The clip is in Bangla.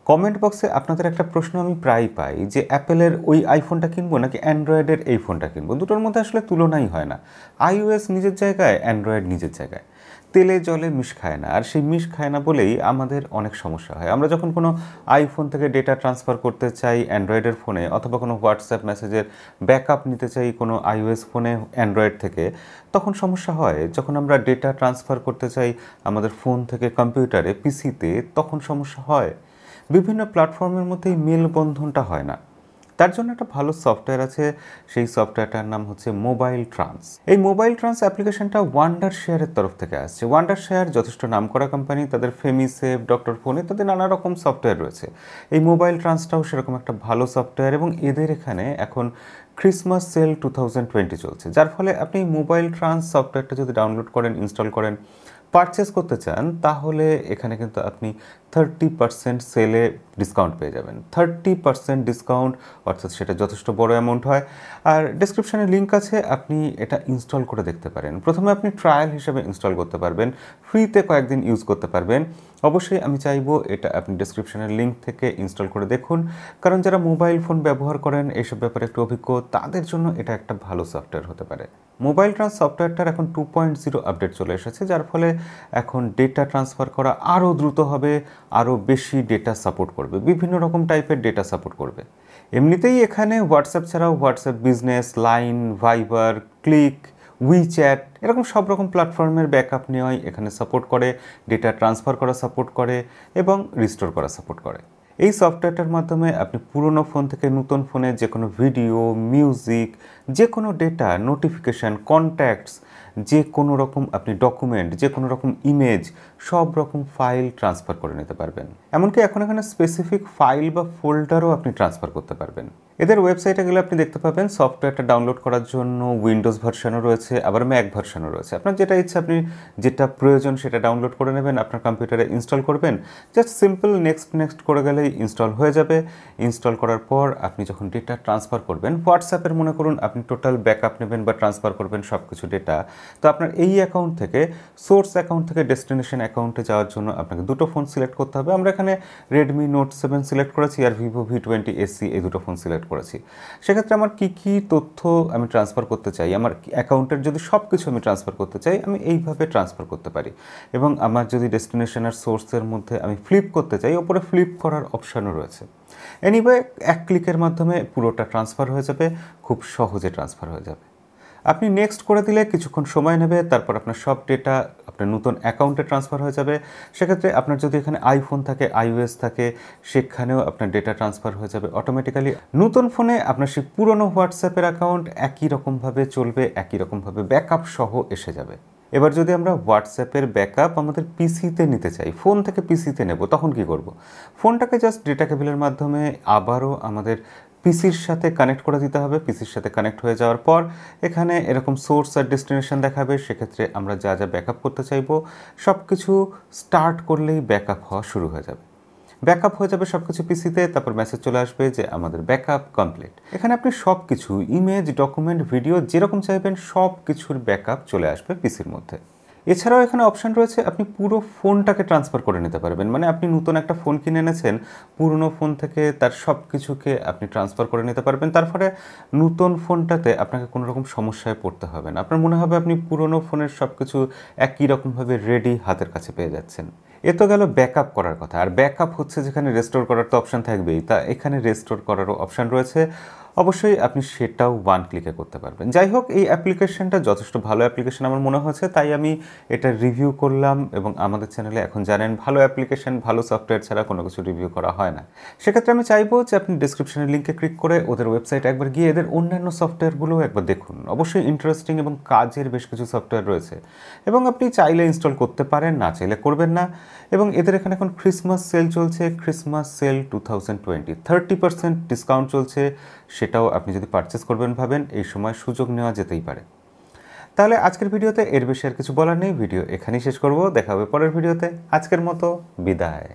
কমেন্ট বক্সে আপনাদের একটা প্রশ্ন আমি প্রায়ই পাই যে অ্যাপেলের ওই আইফোনটা কিনবো নাকি অ্যান্ড্রয়েডের এই ফোনটা কিনবো, দুটোর মধ্যে আসলে তুলনাই হয় না। iOS নিজের জায়গায়, অ্যান্ড্রয়েড নিজের জায়গায়, তেলে জলে মিশ খায় না। আর সেই মিশ খায় না বলেই আমাদের অনেক সমস্যা হয়। আমরা যখন কোনো আইফোন থেকে ডেটা ট্রান্সফার করতে চাই অ্যান্ড্রয়েডের ফোনে, অথবা কোনো হোয়াটসঅ্যাপ মেসেজের ব্যাকআপ নিতে চাই কোনো iOS ফোনে অ্যান্ড্রয়েড থেকে, তখন সমস্যা হয়। যখন আমরা ডেটা ট্রান্সফার করতে চাই আমাদের ফোন থেকে কম্পিউটারে, পিসিতে, তখন সমস্যা হয়। বিভিন্ন প্ল্যাটফর্মের মধ্যে এই মেলবন্ধনটা হয় না। তার জন্য একটা ভালো সফটওয়্যার আছে, সেই সফটওয়্যারটার নাম হচ্ছে MobileTrans। এই MobileTrans অ্যাপ্লিকেশনটা ওয়ান্ডারশেয়ারের তরফ থেকে আসছে। ওয়ান্ডারশেয়ার যথেষ্ট নামকরা কোম্পানি, তাদের ফেমিসেভ, ডক্টর ফোনে তাদের নানা রকম সফটওয়্যার রয়েছে। এই MobileTransটাও সেরকম একটা ভালো সফটওয়্যার, এবং এদের এখানে এখন ক্রিসমাস সেল 2020 চলছে, যার ফলে আপনি MobileTrans সফটওয়্যারটা যদি ডাউনলোড করেন, ইনস্টল করেন, পারচেস করতে চান, তাহলে এখানে কিন্তু আপনি 30% সেলে ডিসকাউন্ট পেয়ে যাবেন। 30% ডিসকাউন্ট, অর্থাৎ সেটা যথেষ্ট বড় অ্যামাউন্ট হয়। আর ডেসক্রিপশানে লিঙ্ক আছে, আপনি এটা ইনস্টল করে দেখতে পারেন। প্রথমে আপনি ট্রায়াল হিসেবে ইনস্টল করতে পারবেন, ফ্রিতে কয়েকদিন ইউজ করতে পারবেন। অবশ্যই আমি চাইবো এটা আপনি ডেসক্রিপশানের লিঙ্ক থেকে ইনস্টল করে দেখুন, কারণ যারা মোবাইল ফোন ব্যবহার করেন, এইসব ব্যাপারে একটু অভিজ্ঞ, তাদের জন্য এটা একটা ভালো সফটওয়্যার হতে পারে। MobileTrans সফটওয়্যারটার এখন 2.0 আপডেট চলে এসেছে, যার ফলে এখন ডেটা ট্রান্সফার করা আরও দ্রুত হবে, আরও বেশি ডেটা সাপোর্ট করবে, বিভিন্ন রকম টাইপের ডেটা সাপোর্ট করবে। এমনিতেই এখানে হোয়াটসঅ্যাপ ছাড়াও WhatsApp business, Line, Viber, click, WeChat, এরকম সব রকম প্ল্যাটফর্মের ব্যাকআপ নেওয়াই এখানে সাপোর্ট করে, ডেটা ট্রান্সফার করা সাপোর্ট করে এবং রিস্টোর করা সাপোর্ট করে। এই সফটওয়্যারটার মাধ্যমে আপনি পুরনো ফোন থেকে নতুন ফোনে যে কোনো ভিডিও, মিউজিক, যে কোনো ডেটা, নোটিফিকেশান, কন্ট্যাক্টস, যে কোনো রকম আপনি ডকুমেন্ট, যে কোনো রকম ইমেজ, সব রকম ফাইল ট্রান্সফার করে নিতে পারবেন। এমনকি এখন এখানে স্পেসিফিক ফাইল বা ফোল্ডারও আপনি ট্রান্সফার করতে পারবেন। এদের ওয়েবসাইটে গেলে আপনি দেখতে পাবেন সফটওয়্যারটা ডাউনলোড করার জন্য উইন্ডোজ ভার্সনও রয়েছে, আবার ম্যাক ভার্সনও রয়েছে। আপনার যেটা ইচ্ছা, আপনি যেটা প্রয়োজন সেটা ডাউনলোড করে নেবেন, আপনার কম্পিউটারে ইনস্টল করবেন, জাস্ট সিম্পল নেক্সট করে গেলেই ইনস্টল হয়ে যাবে। ইনস্টল করার পর আপনি যখন ডেটা ট্রান্সফার করবেন, হোয়াটসঅ্যাপের মনে করুন আপনি টোটাল ব্যাকআপ নেবেন বা ট্রান্সফার করবেন সব কিছু ডেটা, তো আপনার এই অ্যাকাউন্ট থেকে, সোর্স অ্যাকাউন্ট থেকে ডেস্টিনেশন অ্যাকাউন্টে যাওয়ার জন্য আপনাকে দুটো ফোন সিলেক্ট করতে হবে। আমরা এখানে Redmi Note 7 সিলেক্ট করেছি আর Vivo V20 SC, এই দুটো ফোন সিলেক্ট করেছি। সেক্ষেত্রে আমার কী তথ্য আমি ট্রান্সফার করতে চাই, আমার অ্যাকাউন্টের যদি সব কিছু আমি ট্রান্সফার করতে চাই, আমি এইভাবে ট্রান্সফার করতে পারি। এবং আমার যদি ডেস্টিনেশন আর সোর্সের মধ্যে আমি ফ্লিপ করতে চাই, ওপরে ফ্লিপ করার অপশানও রয়েছে। এনিওয়ে, এক ক্লিকের মাধ্যমে পুরোটা ট্রান্সফার হয়ে যাবে, খুব সহজে ট্রান্সফার হয়ে যাবে। আপনি নেক্সট করে দিলে কিছুক্ষণ সময় নেবে, তারপর আপনার সব ডেটা আপনার নতুন অ্যাকাউন্টে ট্রান্সফার হয়ে যাবে। সেক্ষেত্রে আপনার যদি এখানে আইফোন থাকে, iOS থাকে, সেখানেও আপনার ডেটা ট্রান্সফার হয়ে যাবে অটোমেটিক্যালি। নতুন ফোনে আপনার সেই পুরনো হোয়াটসঅ্যাপের অ্যাকাউন্ট একই রকমভাবে চলবে, একই রকমভাবে ব্যাকআপ সহ এসে যাবে। এবার যদি আমরা হোয়াটসঅ্যাপের ব্যাকআপ আমাদের পিসিতে নিতে চাই, ফোন থেকে পিসিতে নেব, তখন কি করব? ফোনটাকে জাস্ট ডেটা কেবলের মাধ্যমে আবারও আমাদের পিসির সাথে কানেক্ট করে দিতে হবে। পিসির সাথে কানেক্ট হয়ে যাওয়ার পর এখানে এরকম সোর্স আর ডেস্টিনেশন দেখাবে। সেক্ষেত্রে আমরা যা ব্যাকআপ করতে চাইবো সব কিছু স্টার্ট করলেই ব্যাকআপ হওয়া শুরু হয়ে যাবে। ব্যাকআপ হয়ে যাবে সব কিছু পিসিতে, তারপর মেসেজ চলে আসবে যে আমাদের ব্যাকআপ কমপ্লিট। এখানে আপনি সব কিছু, ইমেজ, ডকুমেন্ট, ভিডিও, যেরকম চাইবেন সব কিছুর ব্যাকআপ চলে আসবে পিসির মধ্যে। এছাড়াও এখানে অপশান রয়েছে, আপনি পুরো ফোনটাকে ট্রান্সফার করে নিতে পারবেন। মানে আপনি নতুন একটা ফোন কিনে এনেছেন, পুরনো ফোন থেকে তার সব কিছুকে আপনি ট্রান্সফার করে নিতে পারবেন। তারপরে নতুন ফোনটাতে আপনাকে কোনো রকম সমস্যায় পড়তে হবে না। আপনার মনে হবে আপনি পুরনো ফোনের সব কিছু একই রকমভাবে রেডি হাতের কাছে পেয়ে যাচ্ছেন। এ তো গেল ব্যাকআপ করার কথা। আর ব্যাকআপ হচ্ছে যেখানে রেস্টোর করার তো অপশান থাকবেই, তা এখানে রেস্টোর করারও অপশান রয়েছে। অবশ্যই আপনি সেটাও ওয়ান ক্লিকে করতে পারবেন। যাই হোক, এই অ্যাপ্লিকেশনটা যথেষ্ট ভালো অ্যাপ্লিকেশন আমার মনে হয়েছে, তাই আমি এটা রিভিউ করলাম। এবং আমাদের চ্যানেলে এখন জানেন, ভালো অ্যাপ্লিকেশন, ভালো সফটওয়্যার ছাড়া কোনো কিছু রিভিউ করা হয় না। সেক্ষেত্রে আমি চাইবো যে আপনি ডিসক্রিপশনের লিঙ্কে ক্লিক করে ওদের ওয়েবসাইট একবার গিয়ে এদের অন্যান্য সফটওয়্যারগুলোও একবার দেখুন। অবশ্যই ইন্টারেস্টিং এবং কাজের বেশ কিছু সফটওয়্যার রয়েছে, এবং আপনি চাইলে ইনস্টল করতে পারেন, না চাইলে করবেন না। এবং এদের এখানে এখন ক্রিসমাস সেল চলছে, ক্রিসমাস সেল 2020, 30% ডিসকাউন্ট চলছে। সেটাও আপনি যদি পারচেস করবেন ভাবেন, এই সময় সুযোগ নেওয়া যেতেই পারে। তাহলে আজকের ভিডিওতে এর বেশি আর কিছু বলার নেই, ভিডিও এখানেই শেষ করব। দেখা হবে পরের ভিডিওতে। আজকের মতো বিদায়।